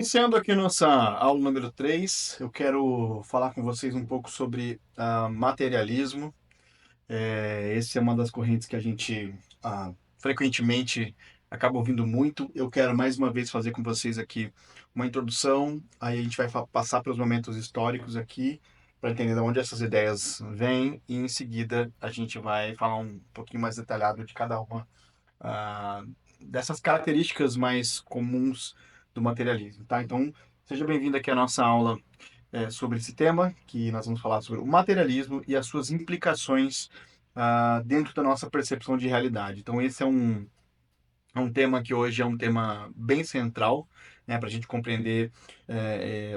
Iniciando aqui nossa aula número 3, eu quero falar com vocês um pouco sobre materialismo. Essa é uma das correntes que a gente frequentemente acaba ouvindo muito. Eu quero mais uma vez fazer com vocês aqui uma introdução, aí a gente vai passar pelos momentos históricos aqui, para entender de onde essas ideias vêm, e em seguida a gente vai falar um pouquinho mais detalhado de cada uma ah, dessas características mais comuns do materialismo, tá? Então, seja bem-vindo aqui à nossa aula sobre esse tema, que nós vamos falar sobre o materialismo e as suas implicações dentro da nossa percepção de realidade. Então, esse é um tema que hoje é um tema bem central, né, para a gente compreender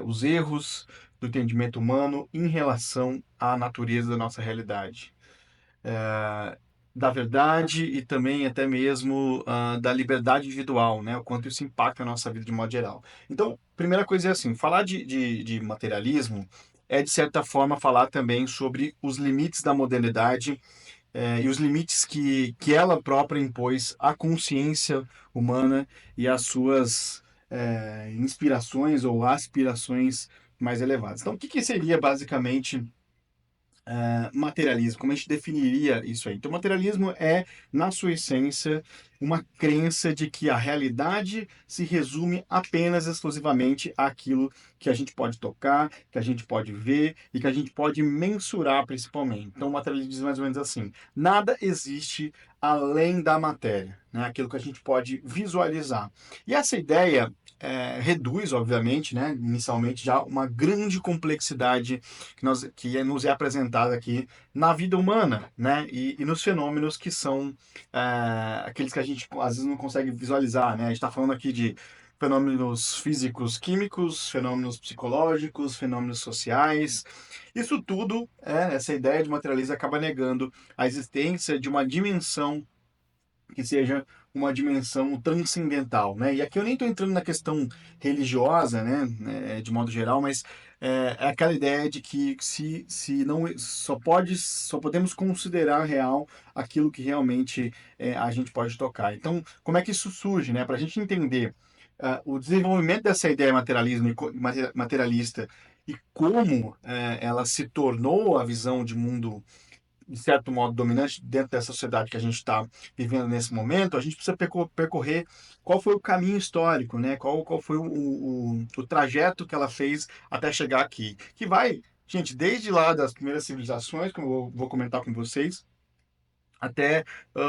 os erros do entendimento humano em relação à natureza da nossa realidade, da verdade e também até mesmo da liberdade individual, né? O quanto isso impacta a nossa vida de modo geral. Então, primeira coisa é assim, falar de materialismo é, de certa forma, falar também sobre os limites da modernidade e os limites que ela própria impôs à consciência humana e às suas inspirações ou aspirações mais elevadas. Então, o que, que seria basicamente materialismo? Como a gente definiria isso aí? Então, materialismo é, na sua essência, uma crença de que a realidade se resume apenas exclusivamente àquilo que a gente pode tocar, que a gente pode ver e que a gente pode mensurar, principalmente. Então, o materialismo diz mais ou menos assim: nada existe além da matéria, né? Aquilo que a gente pode visualizar. E essa ideia reduz, obviamente, né, inicialmente já uma grande complexidade que nos é apresentada aqui na vida humana, né, e nos fenômenos que são aqueles que a gente às vezes não consegue visualizar, né? A gente está falando aqui de fenômenos físicos, químicos, fenômenos psicológicos, fenômenos sociais. Isso tudo, essa ideia de materialismo acaba negando a existência de uma dimensão que seja uma dimensão transcendental, né? E aqui eu nem estou entrando na questão religiosa, né, de modo geral, mas é aquela ideia de que se não só podemos considerar real aquilo que realmente a gente pode tocar. Então, como é que isso surge, né? Para a gente entender o desenvolvimento dessa ideia materialismo materialista e como ela se tornou a visão de mundo de certo modo, dominante dentro dessa sociedade que a gente está vivendo nesse momento, a gente precisa percorrer qual foi o caminho histórico, né? Qual foi o trajeto que ela fez até chegar aqui. Que vai, gente, desde lá das primeiras civilizações, como eu vou comentar com vocês, até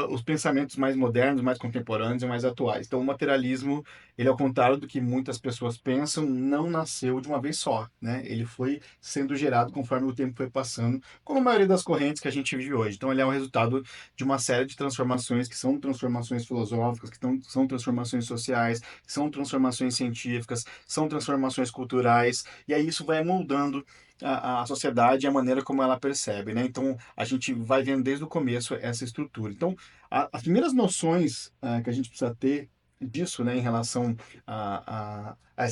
os pensamentos mais modernos, mais contemporâneos e mais atuais. Então, o materialismo, ele ao contrário do que muitas pessoas pensam, não nasceu de uma vez só, né? Ele foi sendo gerado conforme o tempo foi passando, como a maioria das correntes que a gente vive hoje. Então, ele é um resultado de uma série de transformações que são transformações filosóficas, são transformações sociais, são transformações científicas, são transformações culturais, e aí isso vai moldando a sociedade e a maneira como ela percebe, né? Então, a gente vai vendo desde o começo essa estrutura. Então, as primeiras noções que a gente precisa ter disso, né, em relação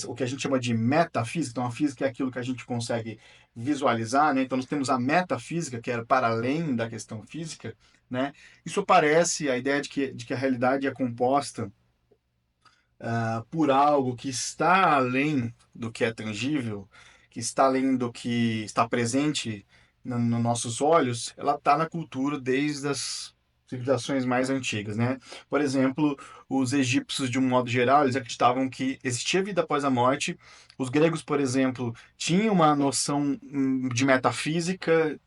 o que a gente chama de metafísica. Então, a física é aquilo que a gente consegue visualizar, né? Então, nós temos a metafísica, que é para além da questão física, né? Isso parece a ideia de que a realidade é composta por algo que está além do que é tangível, que está além do que está presente nos nossos olhos, ela está na cultura desde as civilizações mais antigas, né? Por exemplo, os egípcios, de um modo geral, eles acreditavam que existia vida após a morte. Os gregos, por exemplo, tinham uma noção de metafísica,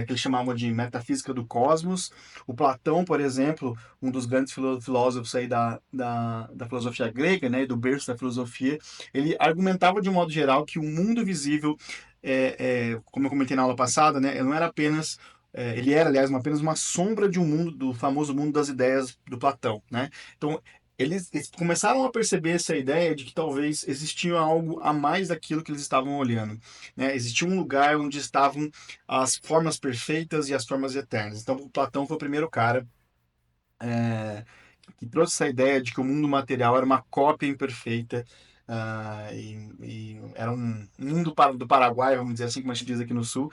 que eles chamavam de metafísica do cosmos. O Platão, por exemplo, um dos grandes filósofos aí da filosofia grega, né, do berço da filosofia, ele argumentava de um modo geral que o mundo visível, como eu comentei na aula passada, né, ele não era apenas ele era, aliás, apenas uma sombra de um mundo, do famoso mundo das ideias do Platão, né? Então, eles começaram a perceber essa ideia de que talvez existia algo a mais daquilo que eles estavam olhando, né? Existia um lugar onde estavam as formas perfeitas e as formas eternas. Então, o Platão foi o primeiro cara é, que trouxe essa ideia de que o mundo material era uma cópia imperfeita e era um mundo do Paraguai, vamos dizer assim, como a gente diz aqui no Sul,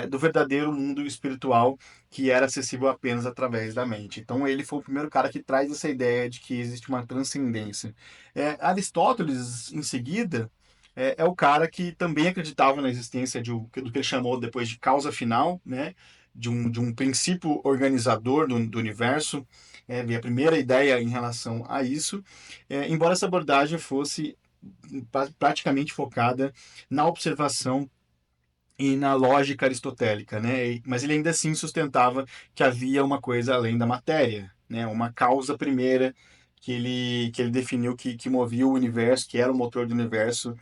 do verdadeiro mundo espiritual que era acessível apenas através da mente. Então ele foi o primeiro cara que traz essa ideia de que existe uma transcendência. Aristóteles, em seguida, é o cara que também acreditava na existência do que ele chamou depois de causa final, né? De um princípio organizador do universo. Veio a primeira ideia em relação a isso, embora essa abordagem fosse praticamente focada na observação e na lógica aristotélica, né? Mas ele ainda assim sustentava que havia uma coisa além da matéria, né? Uma causa primeira que ele definiu que movia o universo, que era o motor do universo,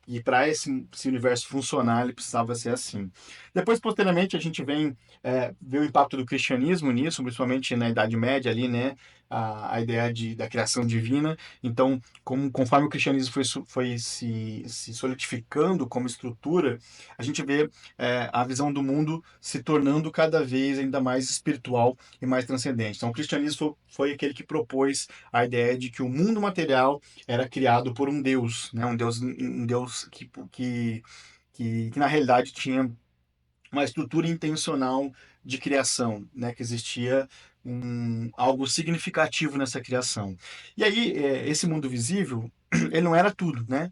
e para esse universo funcionar, ele precisava ser assim. Depois, posteriormente, a gente vem ver o impacto do cristianismo nisso, principalmente na Idade Média ali, né? A ideia da criação divina. Então, conforme o cristianismo foi se solidificando como estrutura, a gente vê a visão do mundo se tornando cada vez ainda mais espiritual e mais transcendente. Então, o cristianismo foi aquele que propôs a ideia de que o mundo material era criado por um Deus, né? Um Deus que na realidade tinha uma estrutura intencional de criação, né? Que existia algo significativo nessa criação. E aí, esse mundo visível, ele não era tudo, né?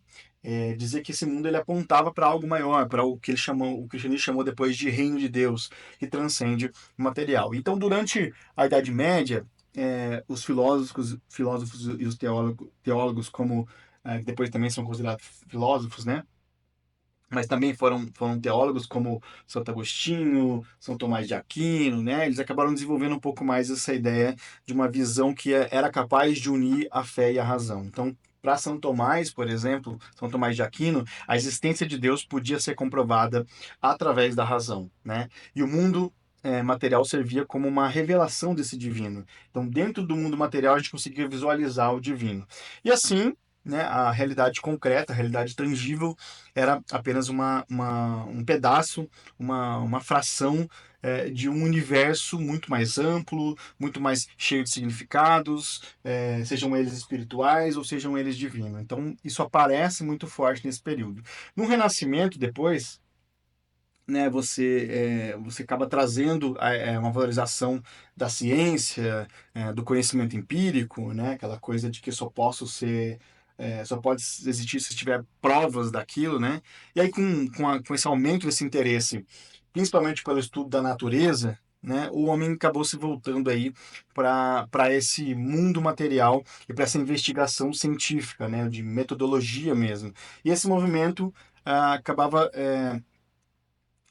Dizer que esse mundo ele apontava para algo maior, para o que o cristianismo chamou depois de reino de Deus, que transcende o material. Então, durante a Idade Média, os filósofos e os teólogos como depois também são considerados filósofos, né? Mas também foram teólogos como Santo Agostinho, São Tomás de Aquino, né? Eles acabaram desenvolvendo um pouco mais essa ideia de uma visão que era capaz de unir a fé e a razão. Então, para São Tomás, por exemplo, São Tomás de Aquino, a existência de Deus podia ser comprovada através da razão, né? E o mundo material servia como uma revelação desse divino. Então, dentro do mundo material, a gente conseguia visualizar o divino. E assim, né, a realidade concreta, a realidade tangível, era apenas um pedaço, uma fração de um universo muito mais amplo, muito mais cheio de significados, sejam eles espirituais ou sejam eles divinos. Então, isso aparece muito forte nesse período. No Renascimento, depois, né, você acaba trazendo uma valorização da ciência, do conhecimento empírico, né, aquela coisa de que só pode existir se tiver provas daquilo, né? E aí com esse aumento desse interesse, principalmente pelo estudo da natureza, né, o homem acabou se voltando aí para esse mundo material e para essa investigação científica, né, de metodologia mesmo. E esse movimento acabava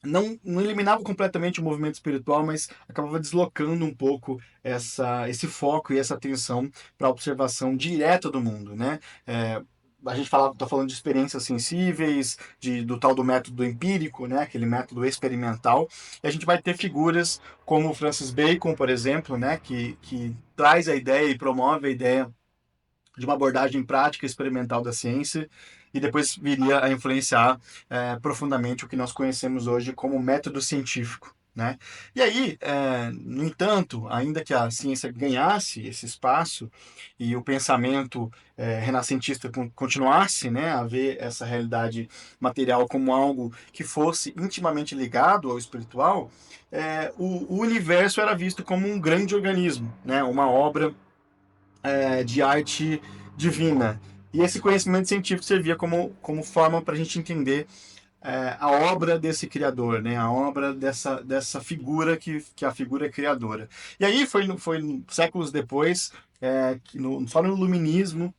não eliminava completamente o movimento espiritual, mas acabava deslocando um pouco esse foco e essa atenção para a observação direta do mundo, né? A gente está falando de experiências sensíveis, do tal do método empírico, né? Aquele método experimental. E a gente vai ter figuras como Francis Bacon, por exemplo, né? Que traz a ideia e promove a ideia de uma abordagem prática e experimental da ciência e depois viria a influenciar profundamente o que nós conhecemos hoje como método científico. Né? E aí, no entanto, ainda que a ciência ganhasse esse espaço e o pensamento renascentista continuasse, né, a ver essa realidade material como algo que fosse intimamente ligado ao espiritual, o universo era visto como um grande organismo, né, uma obra de arte divina. E esse conhecimento científico servia como forma para a gente entender a obra desse criador, né? A obra dessa figura que a figura é criadora. E aí foi séculos depois, só no Iluminismo,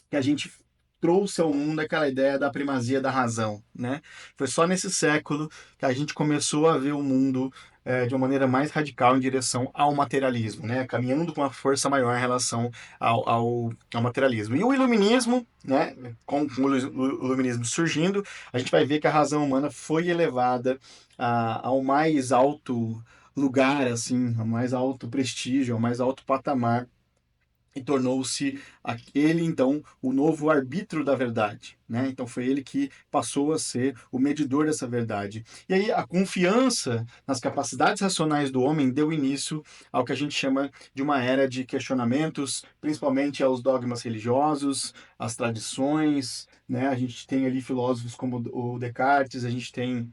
que a gente trouxe ao mundo aquela ideia da primazia da razão, né? Foi só nesse século que a gente começou a ver o mundo de uma maneira mais radical em direção ao materialismo, né? Caminhando com uma força maior em relação ao materialismo. E o iluminismo, né? Com o iluminismo surgindo, a gente vai ver que a razão humana foi elevada ao mais alto lugar, assim, ao mais alto prestígio, ao mais alto patamar e tornou-se ele, então, o novo arbítrio da verdade, né? Então foi ele que passou a ser o medidor dessa verdade. E aí a confiança nas capacidades racionais do homem deu início ao que a gente chama de uma era de questionamentos, principalmente aos dogmas religiosos, às tradições, né? A gente tem ali filósofos como o Descartes, a gente tem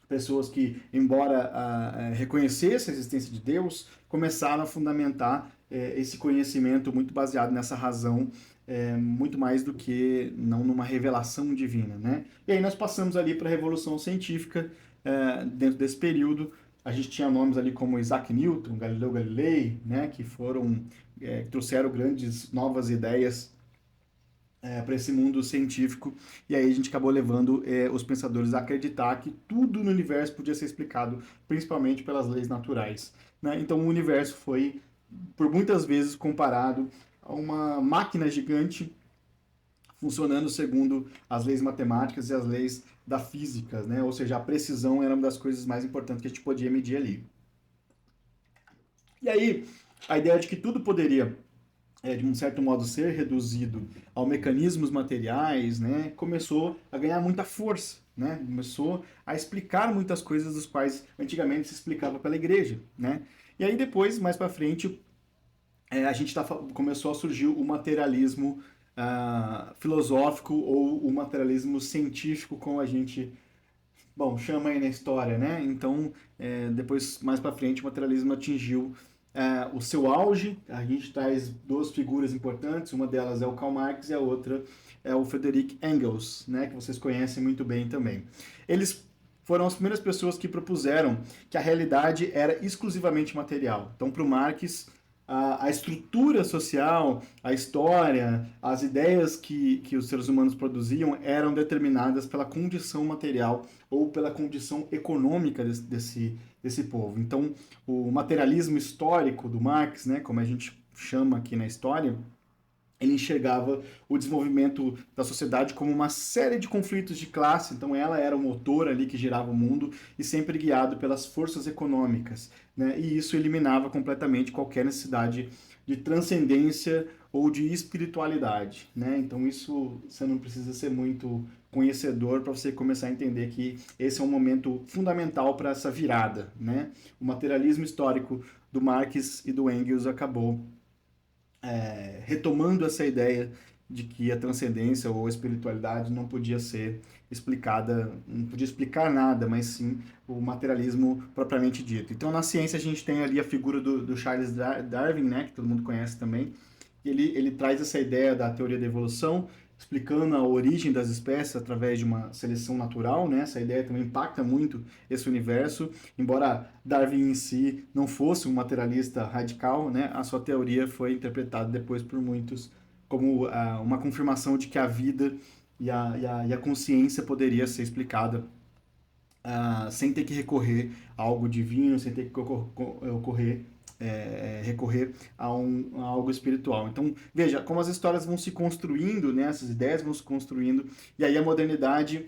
pessoas que, embora reconhecessem a existência de Deus, começaram a fundamentar esse conhecimento muito baseado nessa razão, muito mais do que não numa revelação divina, né? E aí nós passamos ali para a Revolução Científica, dentro desse período, a gente tinha nomes ali como Isaac Newton, Galileu Galilei, né, que foram, que trouxeram grandes novas ideias para esse mundo científico, e aí a gente acabou levando os pensadores a acreditar que tudo no universo podia ser explicado principalmente pelas leis naturais, né? Então o universo foi, por muitas vezes, comparado a uma máquina gigante funcionando segundo as leis matemáticas e as leis da física, né? Ou seja, a precisão era uma das coisas mais importantes que a gente podia medir ali. E aí, a ideia de que tudo poderia de um certo modo, ser reduzido ao mecanismos materiais, né, começou a ganhar muita força, né, começou a explicar muitas coisas das quais antigamente se explicava pela igreja, né. E aí depois, mais para frente, a gente começou a surgir o materialismo filosófico ou o materialismo científico, como a gente chama aí na história, né? Então, depois, mais para frente, o materialismo atingiu o seu auge. A gente traz duas figuras importantes, uma delas é o Karl Marx e a outra é o Friedrich Engels, né? Que vocês conhecem muito bem também. Eles foram as primeiras pessoas que propuseram que a realidade era exclusivamente material. Então, para o Marx, a estrutura social, a história, as ideias que os seres humanos produziam eram determinadas pela condição material ou pela condição econômica desse povo. Então, o materialismo histórico do Marx, né, como a gente chama aqui na história, ele enxergava o desenvolvimento da sociedade como uma série de conflitos de classe, então ela era o motor ali que girava o mundo e sempre guiado pelas forças econômicas, né? E isso eliminava completamente qualquer necessidade de transcendência ou de espiritualidade, né? Então isso você não precisa ser muito conhecedor para você começar a entender que esse é um momento fundamental para essa virada, né? O materialismo histórico do Marx e do Engels acabou retomando essa ideia de que a transcendência ou a espiritualidade não podia ser explicada, não podia explicar nada, mas sim o materialismo propriamente dito. Então, na ciência, a gente tem ali a figura do Charles Darwin, né, que todo mundo conhece também. Ele traz essa ideia da teoria da evolução, explicando a origem das espécies através de uma seleção natural, né? Essa ideia também impacta muito esse universo, embora Darwin em si não fosse um materialista radical, né? A sua teoria foi interpretada depois por muitos como uma confirmação de que a vida e a consciência poderia ser explicada sem ter que recorrer a algo divino, sem ter que recorrer a algo espiritual. Então, veja como as histórias vão se construindo, né? Essas ideias vão se construindo, e aí a modernidade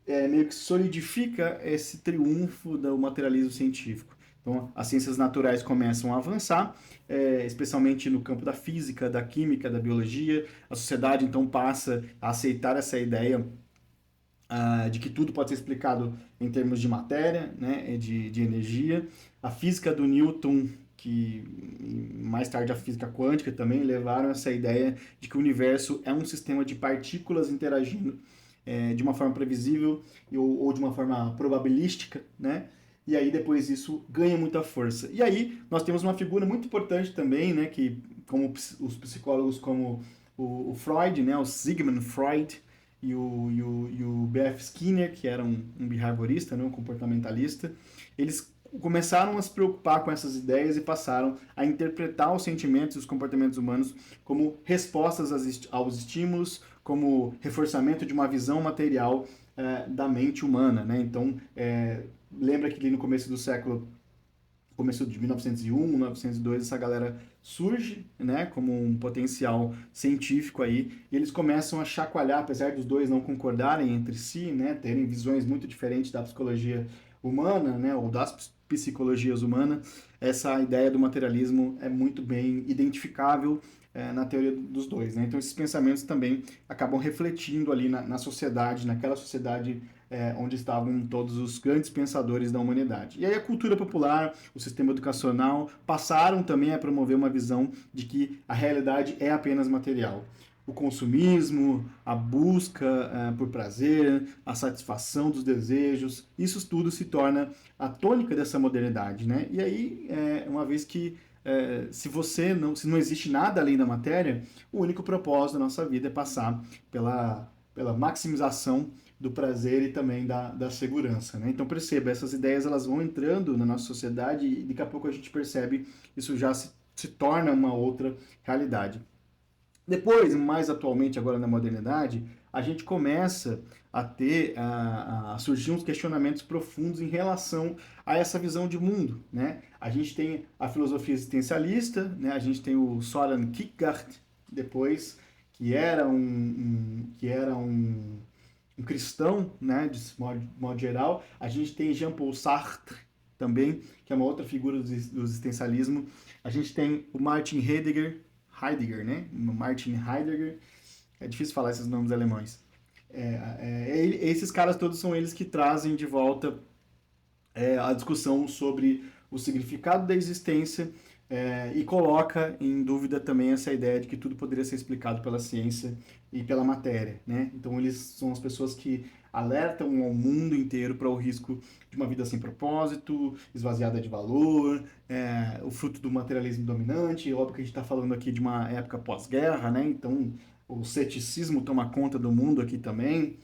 meio que solidifica esse triunfo do materialismo científico. Então, as ciências naturais começam a avançar, especialmente no campo da física, da química, da biologia. A sociedade, então, passa a aceitar essa ideia de que tudo pode ser explicado em termos de matéria, né, de energia. A física do Newton, que mais tarde a física quântica também levaram essa ideia de que o universo é um sistema de partículas interagindo de uma forma previsível ou de uma forma probabilística, né? E aí depois isso ganha muita força. E aí nós temos uma figura muito importante também, né, que como os psicólogos como o Freud, né, o Sigmund Freud e o B.F. Skinner, que era um behaviorista, né, um comportamentalista, eles começaram a se preocupar com essas ideias e passaram a interpretar os sentimentos e os comportamentos humanos como respostas aos estímulos, como reforçamento de uma visão material da mente humana, né? Então, lembra que ali no começo de 1901, 1902, essa galera surge, né, como um potencial científico aí, e eles começam a chacoalhar, apesar dos dois não concordarem entre si, né, terem visões muito diferentes da psicologia humana, né, ou das psicologias humanas, essa ideia do materialismo é muito bem identificável na teoria dos dois, né? Então esses pensamentos também acabam refletindo ali na sociedade, naquela sociedade onde estavam todos os grandes pensadores da humanidade. E aí a cultura popular, o sistema educacional passaram também a promover uma visão de que a realidade é apenas material. O consumismo, a busca por prazer, a satisfação dos desejos, isso tudo se torna a tônica dessa modernidade, né? E aí, uma vez que se não existe nada além da matéria, o único propósito da nossa vida é passar pela maximização do prazer e também da segurança, né? Então perceba, essas ideias elas vão entrando na nossa sociedade e daqui a pouco a gente percebe isso já se torna uma outra realidade. Depois, mais atualmente, agora na modernidade, a gente começa a surgir uns questionamentos profundos em relação a essa visão de mundo, né? A gente tem a filosofia existencialista, né? A gente tem o Soren Kierkegaard, depois, que era um cristão, né? De modo geral. A gente tem Jean-Paul Sartre, também, que é uma outra figura do existencialismo. A gente tem o Martin Heidegger, né? Martin Heidegger. É difícil falar esses nomes alemães. Esses caras todos são eles que trazem de volta a discussão sobre o significado da existência e coloca em dúvida também essa ideia de que tudo poderia ser explicado pela ciência e pela matéria, né? Então eles são as pessoas que alertam ao mundo inteiro para o risco de uma vida sem propósito, esvaziada de valor, o fruto do materialismo dominante. Óbvio que a gente está falando aqui de uma época pós-guerra, né? Então o ceticismo toma conta do mundo aqui também.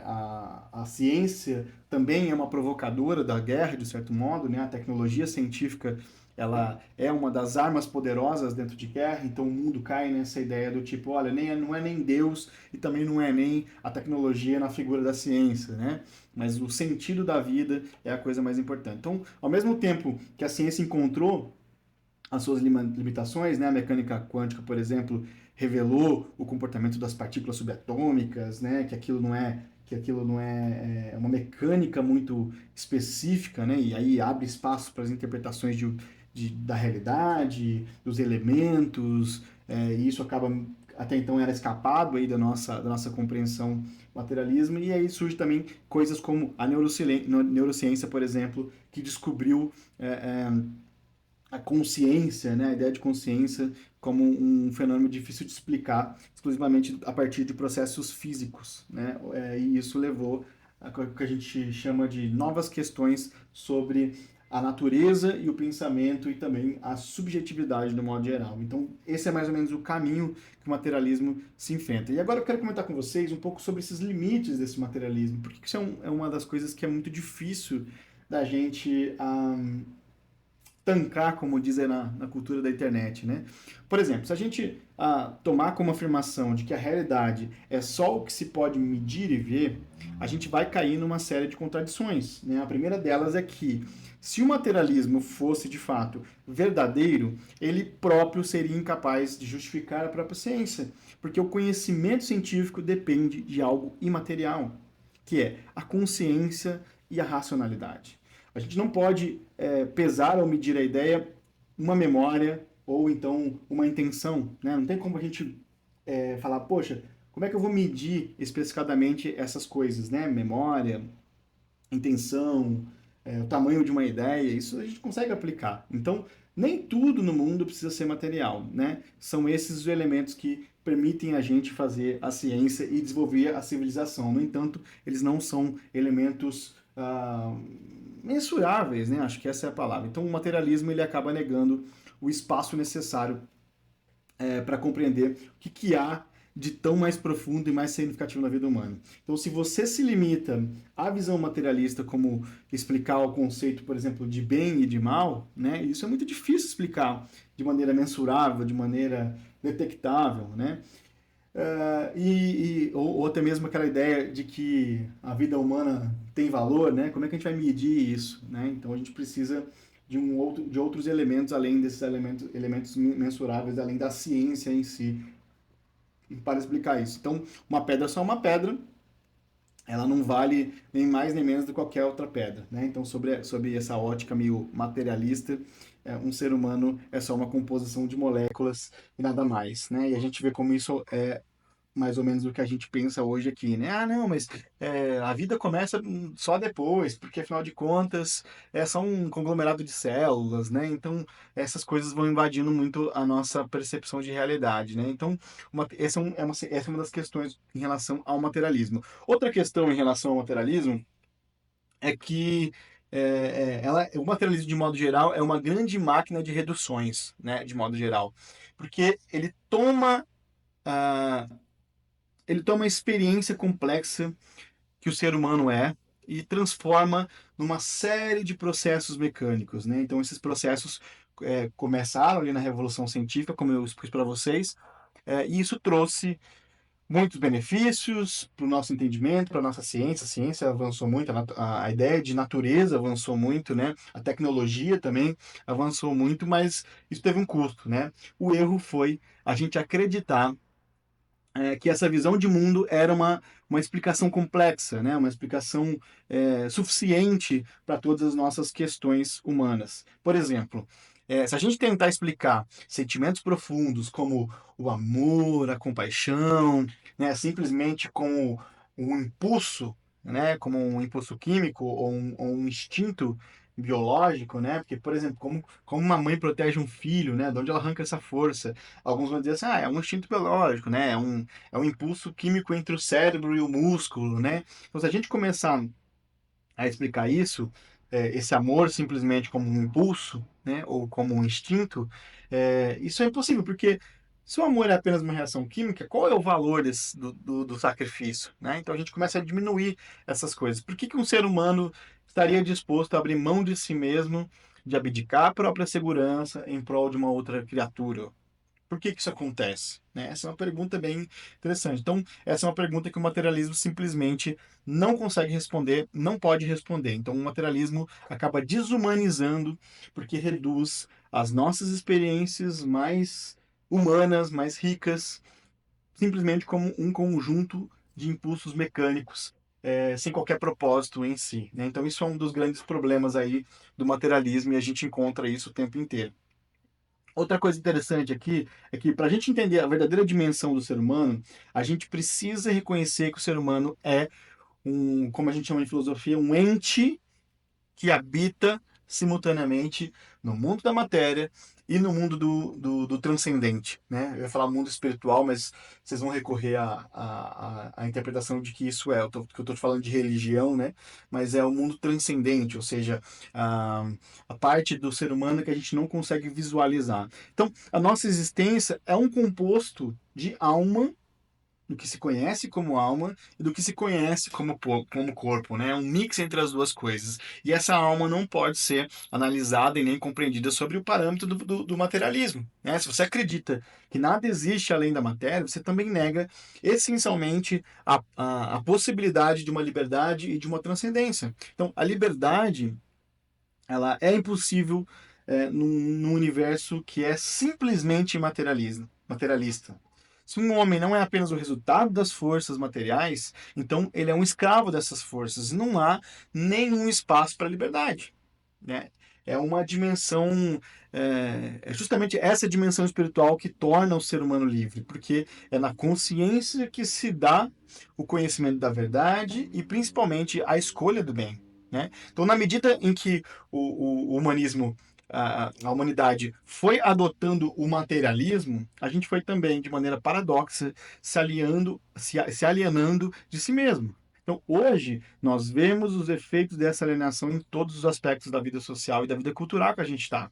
A ciência também é uma provocadora da guerra, de certo modo, né? A tecnologia científica ela é uma das armas poderosas dentro de guerra, então o mundo cai nessa ideia do tipo, olha, não é nem Deus e também não é nem a tecnologia na figura da ciência, né? Mas o sentido da vida é a coisa mais importante. Então, ao mesmo tempo que a ciência encontrou as suas limitações, né? A mecânica quântica, por exemplo, revelou o comportamento das partículas subatômicas, né? Que aquilo não é uma mecânica muito específica, né? E aí abre espaço para as interpretações da realidade, dos elementos, e isso acaba, até então era escapado aí da nossa compreensão materialismo, e aí surge também coisas como a neurociência, por exemplo, que descobriu a consciência, né, a ideia de consciência como um fenômeno difícil de explicar exclusivamente a partir de processos físicos, né, e isso levou a que a gente chama de novas questões sobre a natureza e o pensamento e também a subjetividade no modo geral. Então, esse é mais ou menos o caminho que o materialismo se enfrenta. E agora eu quero comentar com vocês um pouco sobre esses limites desse materialismo, porque isso é uma das coisas que é muito difícil da gente tancar, como dizem na cultura da internet, né? Por exemplo, se a gente tomar como afirmação de que a realidade é só o que se pode medir e ver, a gente vai cair numa série de contradições, né? A primeira delas é que se o materialismo fosse de fato verdadeiro, ele próprio seria incapaz de justificar a própria ciência, porque o conhecimento científico depende de algo imaterial, que é a consciência e a racionalidade. A gente não pode pesar ou medir a ideia, uma memória ou então uma intenção, né? Não tem como a gente falar, poxa, como é que eu vou medir especificadamente essas coisas, né? Memória, intenção, o tamanho de uma ideia, isso a gente consegue aplicar. Então, nem tudo no mundo precisa ser material, né? São esses os elementos que permitem a gente fazer a ciência e desenvolver a civilização. No entanto, eles não são elementos mensuráveis, né? Acho que essa é a palavra. Então, o materialismo ele acaba negando o espaço necessário para compreender o que há de tão mais profundo e mais significativo na vida humana. Então, se você se limita à visão materialista, como explicar o conceito, por exemplo, de bem e de mal, né? Isso é muito difícil explicar de maneira mensurável, de maneira detectável, né? Ou até mesmo aquela ideia de que a vida humana tem valor, né? Como é que a gente vai medir isso, né? Então a gente precisa de outros elementos além desses elementos mensuráveis, além da ciência em si, para explicar isso. Então, uma pedra é só uma pedra, ela não vale nem mais nem menos do que qualquer outra pedra, né? Então, sobre essa ótica meio materialista, um ser humano é só uma composição de moléculas e nada mais, né? E a gente vê como isso é mais ou menos o que a gente pensa hoje aqui, né? Ah, não, mas a vida começa só depois, porque afinal de contas é só um conglomerado de células, né? Então essas coisas vão invadindo muito a nossa percepção de realidade, né? Então essa é uma das questões em relação ao materialismo. Outra questão em relação ao materialismo é que o materialismo de modo geral é uma grande máquina de reduções, né? De modo geral, porque ah, ele toma a experiência complexa que o ser humano é e transforma numa série de processos mecânicos, né? Então esses processos começaram ali na Revolução Científica, como eu expus para vocês, e isso trouxe muitos benefícios para o nosso entendimento, para a nossa ciência. A ciência avançou muito, a ideia de natureza avançou muito, né? A tecnologia também avançou muito, mas isso teve um custo, né? O erro foi a gente acreditar que essa visão de mundo era uma explicação complexa, né? Uma explicação suficiente para todas as nossas questões humanas. Por exemplo, se a gente tentar explicar sentimentos profundos como o amor, a compaixão, né? Simplesmente como um impulso, né? Como um impulso químico ou um instinto biológico, né? Porque, por exemplo, como uma mãe protege um filho, né? De onde ela arranca essa força? Alguns vão dizer assim, é um instinto biológico, né? É um impulso químico entre o cérebro e o músculo, né? Então, se a gente começar a explicar isso, esse amor simplesmente como um impulso, né? Ou como um instinto, isso é impossível, porque se o amor é apenas uma reação química, qual é o valor do sacrifício, né? Então a gente começa a diminuir essas coisas. Por que um ser humano estaria disposto a abrir mão de si mesmo, de abdicar a própria segurança em prol de uma outra criatura? Por que isso acontece? Né? Essa é uma pergunta bem interessante. Então, essa é uma pergunta que o materialismo simplesmente não consegue responder, não pode responder. Então, o materialismo acaba desumanizando, porque reduz as nossas experiências mais humanas, mais ricas, simplesmente como um conjunto de impulsos mecânicos, sem qualquer propósito em si. Né? Então, isso é um dos grandes problemas aí do materialismo e a gente encontra isso o tempo inteiro. Outra coisa interessante aqui é que para a gente entender a verdadeira dimensão do ser humano, a gente precisa reconhecer que o ser humano é como a gente chama em filosofia, um ente que habita simultaneamente no mundo da matéria e no mundo do transcendente, né? Eu ia falar mundo espiritual, mas vocês vão recorrer à interpretação de que isso que eu estou falando de religião, né? Mas é o mundo transcendente, ou seja, a, a parte do ser humano que a gente não consegue visualizar. Então, a nossa existência é um composto de alma, do que se conhece como alma e do que se conhece como corpo, né? É um mix entre as duas coisas. E essa alma não pode ser analisada e nem compreendida sobre o parâmetro do materialismo, né? Se você acredita que nada existe além da matéria, você também nega essencialmente a possibilidade de uma liberdade e de uma transcendência. Então, a liberdade, ela é impossível num universo que é simplesmente materialista. Se um homem não é apenas o resultado das forças materiais, então ele é um escravo dessas forças. E não há nenhum espaço para a liberdade, né? É uma dimensão, é justamente essa dimensão espiritual que torna o ser humano livre, porque é na consciência que se dá o conhecimento da verdade e principalmente a escolha do bem, né? Então, na medida em que o humanismo, a humanidade foi adotando o materialismo, a gente foi também, de maneira paradoxa, se alienando de si mesmo. Então, hoje, nós vemos os efeitos dessa alienação em todos os aspectos da vida social e da vida cultural que a gente está.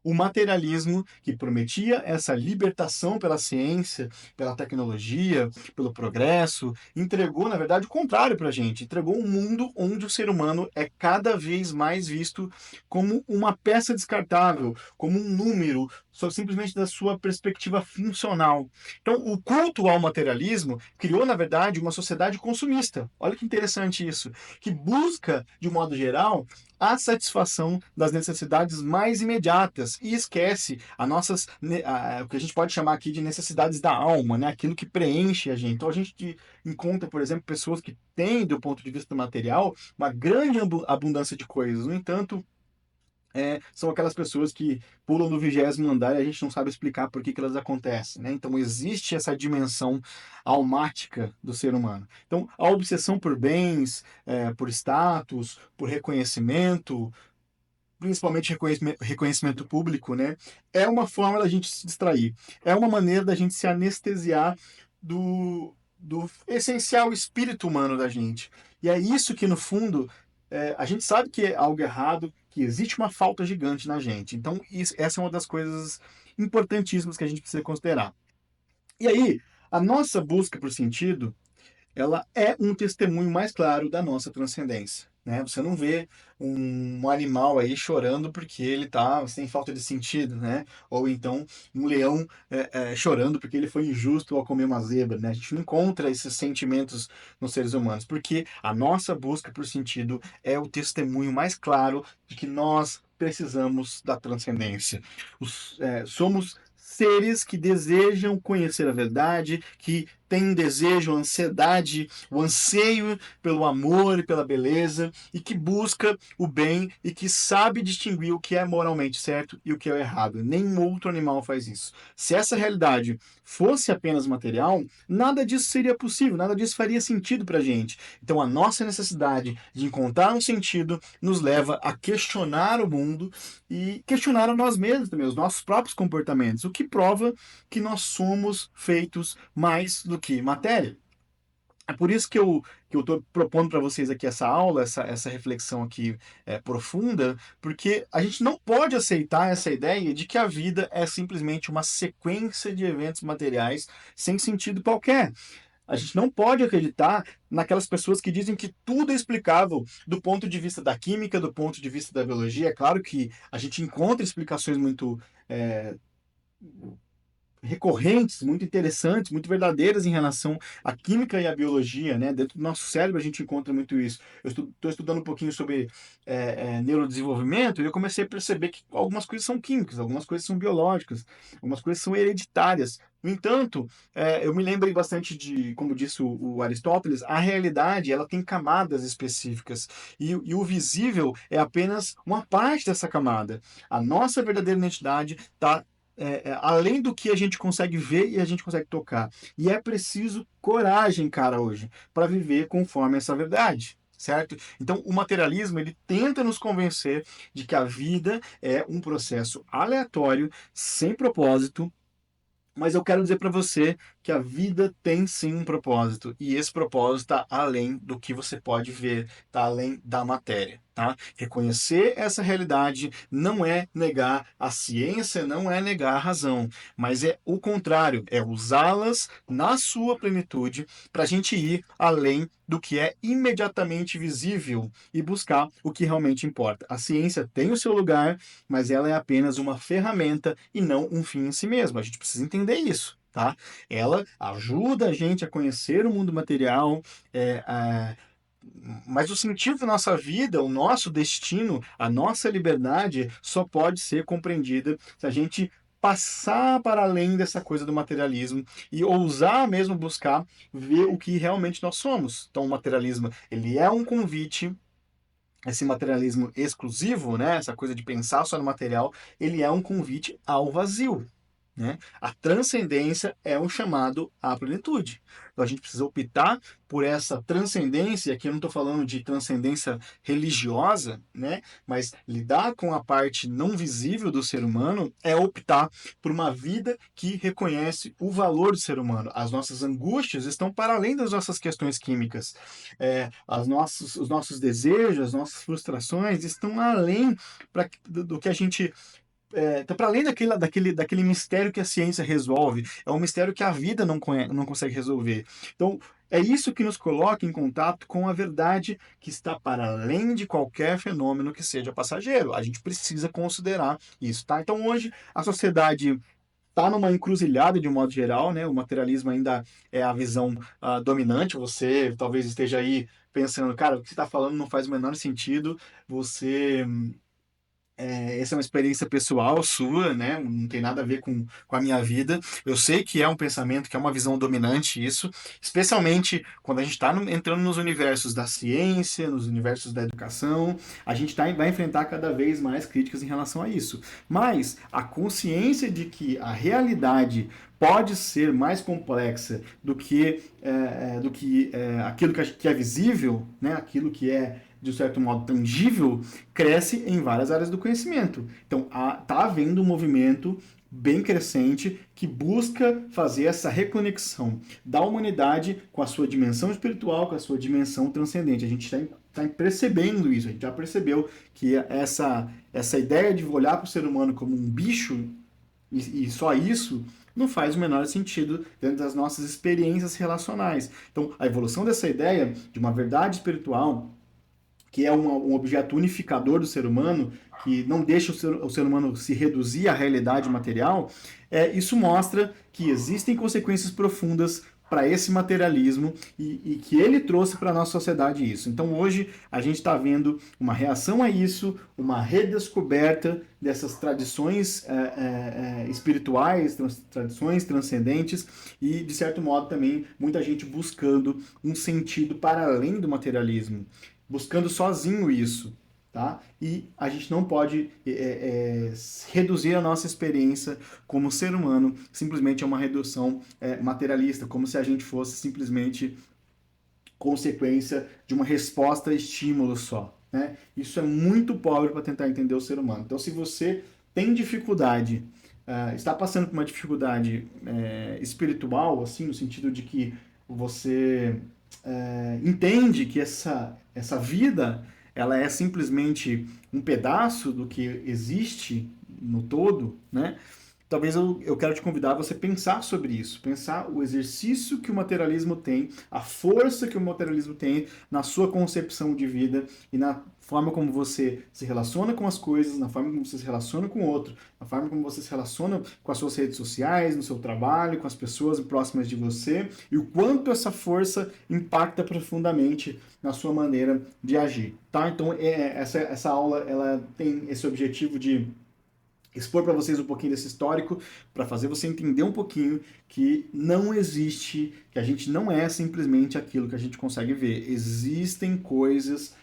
O materialismo, que prometia essa libertação pela ciência, pela tecnologia, pelo progresso, entregou, na verdade, o contrário para a gente. Entregou um mundo onde o ser humano é cada vez mais visto como uma peça descartável, como um número, só simplesmente da sua perspectiva funcional. Então, o culto ao materialismo criou, na verdade, uma sociedade consumista. Olha que interessante isso, que busca, de um modo geral, a satisfação das necessidades mais imediatas, físicas e esquece o que a gente pode chamar aqui de necessidades da alma, né? Aquilo que preenche a gente. Então a gente encontra, por exemplo, pessoas que têm, do ponto de vista material, uma grande abundância de coisas. No entanto, são aquelas pessoas que pulam do 20º andar e a gente não sabe explicar por que elas acontecem, né? Então existe essa dimensão almática do ser humano. Então a obsessão por bens, por status, por reconhecimento, principalmente reconhecimento público, né? É uma forma da gente se distrair. É uma maneira da gente se anestesiar do essencial espírito humano da gente. E é isso que, no fundo, a gente sabe que é algo errado, que existe uma falta gigante na gente. Então, essa é uma das coisas importantíssimas que a gente precisa considerar. E aí, a nossa busca por sentido, ela é um testemunho mais claro da nossa transcendência. Né? Você não vê um animal aí chorando porque ele está sem falta de sentido, né? Ou então um leão chorando porque ele foi injusto ao comer uma zebra. Né? A gente não encontra esses sentimentos nos seres humanos, porque a nossa busca por sentido é o testemunho mais claro de que nós precisamos da transcendência. Somos seres que desejam conhecer a verdade, que têm desejo, ansiedade, o anseio pelo amor e pela beleza, e que busca o bem e que sabe distinguir o que é moralmente certo e o que é errado. Nenhum outro animal faz isso. Se essa realidade fosse apenas material, nada disso seria possível, nada disso faria sentido para a gente. Então a nossa necessidade de encontrar um sentido nos leva a questionar o mundo e questionar a nós mesmos também, os nossos próprios comportamentos, o que prova que nós somos feitos mais do que matéria. É por isso que eu estou propondo para vocês aqui essa aula, essa reflexão aqui profunda, porque a gente não pode aceitar essa ideia de que a vida é simplesmente uma sequência de eventos materiais sem sentido qualquer. A gente não pode acreditar naquelas pessoas que dizem que tudo é explicável do ponto de vista da química, do ponto de vista da biologia. É claro que a gente encontra explicações muito recorrentes, muito interessantes, muito verdadeiras em relação à química e à biologia, né? Dentro do nosso cérebro a gente encontra muito isso. Eu estou estudando um pouquinho sobre neurodesenvolvimento e eu comecei a perceber que algumas coisas são químicas, algumas coisas são biológicas, algumas coisas são hereditárias. No entanto, eu me lembrei bastante de, como disse o Aristóteles, a realidade ela tem camadas específicas e o visível é apenas uma parte dessa camada. A nossa verdadeira identidade está além do que a gente consegue ver e a gente consegue tocar. E é preciso coragem, cara, hoje, para viver conforme essa verdade. Certo? Então, o materialismo ele tenta nos convencer de que a vida é um processo aleatório, sem propósito, mas eu quero dizer para você que a vida tem sim um propósito, e esse propósito está além do que você pode ver, está além da matéria. Tá? Reconhecer essa realidade não é negar a ciência, não é negar a razão, mas é o contrário, é usá-las na sua plenitude para a gente ir além do que é imediatamente visível e buscar o que realmente importa. A ciência tem o seu lugar, mas ela é apenas uma ferramenta e não um fim em si mesma. A gente precisa entender isso. Tá? Ela ajuda a gente a conhecer o mundo material, mas o sentido da nossa vida, o nosso destino, a nossa liberdade só pode ser compreendida se a gente passar para além dessa coisa do materialismo e ousar mesmo buscar ver o que realmente nós somos. Então, o materialismo, ele é um convite, esse materialismo exclusivo, né, essa coisa de pensar só no material, ele é um convite ao vazio. Né? A transcendência é um chamado à plenitude. Então a gente precisa optar por essa transcendência. Aqui eu não estou falando de transcendência religiosa, né? Mas lidar com a parte não visível do ser humano é optar por uma vida que reconhece o valor do ser humano. As nossas angústias estão para além das nossas questões químicas. Os nossos desejos, as nossas frustrações estão além do que a gente tá para além daquele mistério que a ciência resolve, é um mistério que a vida não consegue resolver. Então, é isso que nos coloca em contato com a verdade que está para além de qualquer fenômeno que seja passageiro. A gente precisa considerar isso, tá? Então, hoje, a sociedade está numa encruzilhada de um modo geral, né? O materialismo ainda é a visão dominante. Você talvez esteja aí pensando, cara, o que você está falando não faz o menor sentido. Você Essa é uma experiência pessoal sua, né? Não tem nada a ver com a minha vida. Eu sei que é um pensamento, que é uma visão dominante isso, especialmente quando a gente está entrando nos universos da ciência, nos universos da educação, a gente vai enfrentar cada vez mais críticas em relação a isso. Mas a consciência de que a realidade pode ser mais complexa do que aquilo que é visível, né? Aquilo que é de um certo modo tangível, cresce em várias áreas do conhecimento. Então, está havendo um movimento bem crescente que busca fazer essa reconexão da humanidade com a sua dimensão espiritual, com a sua dimensão transcendente. A gente está percebendo isso, a gente já percebeu que essa ideia de olhar para o ser humano como um bicho e só isso não faz o menor sentido dentro das nossas experiências relacionais. Então, a evolução dessa ideia de uma verdade espiritual que é um objeto unificador do ser humano, que não deixa o ser humano se reduzir à realidade material, isso mostra que existem consequências profundas para esse materialismo e que ele trouxe para a nossa sociedade isso. Então hoje a gente está vendo uma reação a isso, uma redescoberta dessas tradições espirituais, tradições transcendentes e, de certo modo, também muita gente buscando um sentido para além do materialismo, buscando sozinho isso, tá? E a gente não pode reduzir a nossa experiência como ser humano simplesmente a uma redução materialista, como se a gente fosse simplesmente consequência de uma resposta a estímulo só, né? Isso é muito pobre para tentar entender o ser humano. Então, se você tem dificuldade, está passando por uma dificuldade espiritual, assim, no sentido de que você entende que essa vida ela é simplesmente um pedaço do que existe no todo, né? Talvez eu quero te convidar a você pensar sobre isso, pensar o exercício que o materialismo tem, a força que o materialismo tem na sua concepção de vida e na forma como você se relaciona com as coisas, na forma como você se relaciona com o outro, na forma como você se relaciona com as suas redes sociais, no seu trabalho, com as pessoas próximas de você e o quanto essa força impacta profundamente na sua maneira de agir, tá? Então, essa aula ela tem esse objetivo de expor para vocês um pouquinho desse histórico, para fazer você entender um pouquinho que não existe, que a gente não é simplesmente aquilo que a gente consegue ver. Existem coisas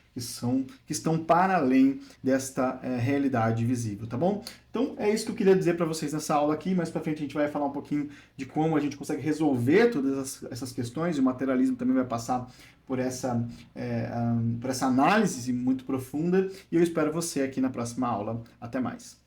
que estão para além desta realidade visível, tá bom? Então é isso que eu queria dizer para vocês nessa aula aqui. Mais para frente a gente vai falar um pouquinho de como a gente consegue resolver todas essas questões. E o materialismo também vai passar por essa análise muito profunda. E eu espero você aqui na próxima aula. Até mais.